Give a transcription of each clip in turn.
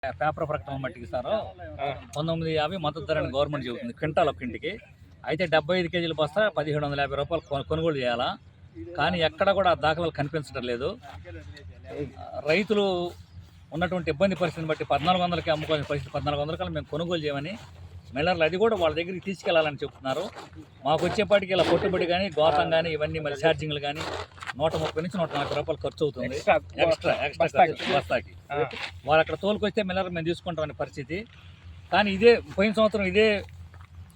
Paper ప్రకటన మట్టికి sir 1950 మద్దతు ధర అని గవర్నమెంట్ చెబుతుంది క్వింటాల్ ఒక ఇంటికి. అయితే 75 కేజీల బస్తా 1750 రూపాయలు కొనుగోలు చేయాలా. కానీ ఎక్కడ కూడా దాఖలాలు కనిపించడం లేదు. రైతులు ఉన్నటువంటి ఇబ్బంది పరిస్థితిని బట్టి 1400కి అమ్ముకోవాల్సిన పరిస్థితి, 1400 మేము కొనుగోలు చేయమని మిల్లర్లు అది కూడా వాళ్ళ దగ్గరికి తీసుకెళ్లాలని చెప్తున్నారు. మాకు వచ్చేపాటికి ఇలా కొట్టుబడి కానీ గోతం కానీ ఇవన్నీ మళ్ళీ ఛార్జింగ్లు కానీ 130 నుంచి 140 రూపాయలు ఖర్చు అవుతుంది ఎక్స్ట్రా బస్తాకి. వాళ్ళు అక్కడ తోలుకొస్తే మిల్లర్ మేము తీసుకుంటామనే పరిస్థితి. కానీ ఇదే పోయిన సంవత్సరం ఇదే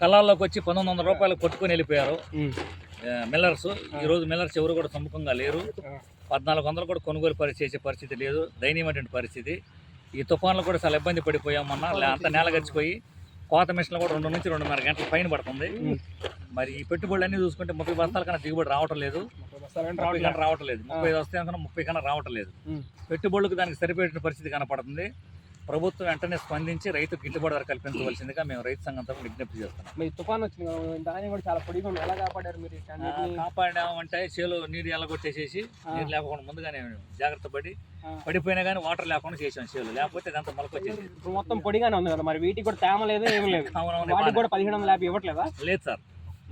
కళాల్లోకి వచ్చి 1900 రూపాయలు కొట్టుకొని వెళ్ళిపోయారు మిల్లర్స్. ఈరోజు మిల్లర్స్ ఎవరు కూడా సముఖంగా లేరు. 1400 కూడా కొనుగోలు చేసే పరిస్థితి లేదు, దయనీయమైనటువంటి పరిస్థితి. ఈ తుఫాన్లు కూడా చాలా ఇబ్బంది పడిపోయాం. మొన్న అంత నేల గడిచిపోయి కోత మిషన్లు కూడా 2 నుంచి 2.5 గంటల పైన పడుతుంది. మరి ఈ పెట్టుబడులు అన్నీ చూసుకుంటే 30 బస్తాల కన్నా దిగుబడి రావటం లేదు, 30 కన్నా రావటం లేదు, 35 వస్తే కన్నా 30 కన్నా రావటం లేదు. పెట్టుబడులకు దానికి సరిపోయిన పరిస్థితి కనపడుతుంది. ప్రభుత్వం వెంటనే స్పందించి రైతుకు గిట్టుబాటు ధర కల్పించవలసిందిగా మేము రైతు సంఘం తరఫున విజ్ఞప్తి చేస్తున్నాం. మీ తుఫాన్ వచ్చింది, దాన్ని కూడా చాలా పొడిగా ఉంది, ఎలా కాపాడారు మీరు? కాపాడామంటే చేలో నీరు ఎలగొట్టేసేసి నీరు లేకుండా ముందుగానే జాగ్రత్త పడిపోయినా కానీ వాటర్ లేకుండా చేసాం చేలు, లేకపోతే అదంతా మొలకొచ్చేసి. ఇప్పుడు మొత్తం పొడిగానే ఉంది కదా, మరి వీటికి కూడా తేమ లేదు, ఏమి లేదు. వాటికి కూడా 1750 ఇవ్వట్లేదా? లేదు సార్,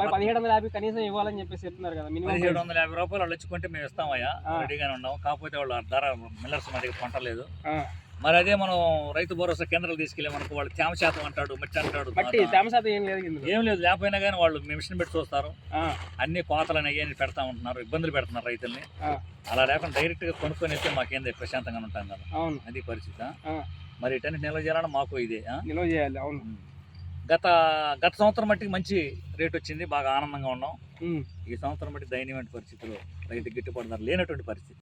1750 కనీసం ఇవ్వాలని చెప్పేసి చెప్తున్నారు కదా. 1750 రూపాయలు వాళ్ళు వచ్చుకుంటే మేము ఇస్తామయ్యా, రెడీగానే ఉన్నాం. కాకపోతే వాళ్ళు ధర మిల్లర్స్ మా దగ్గర కొంటలేదు. మరి అదే మనం రైతు భరోసా కేంద్రాలు తీసుకెళ్ళామనుకో వాళ్ళు తేమ శాతం అంటాడు, మట్టి అంటాడు. ఏం లేదు, లేకపోయినా కానీ వాళ్ళు మిషన్ పెట్టి చూస్తారు. అన్ని కోతలని అయ్యని పెడతా ఉంటున్నారు, ఇబ్బందులు పెడుతున్నారు రైతుల్ని. అలా లేకుండా డైరెక్ట్ గా కొనుక్కొని వెళ్తే మాకేంది ప్రశాంతంగా ఉంటాం కదా, అది పరిస్థితి. మరి ఇటన్ని నిల్వ చేయాలని మాకు ఇదే నిల్వ చేయాలి. అవును, గత సంవత్సరం మట్టికి మంచి రేట్ వచ్చింది, బాగా ఆనందంగా ఉన్నాం. ఈ సంవత్సరం బట్టి దయనీయమైన పరిస్థితులు, రైతు గిట్టుబాటు ధర లేనటువంటి పరిస్థితి.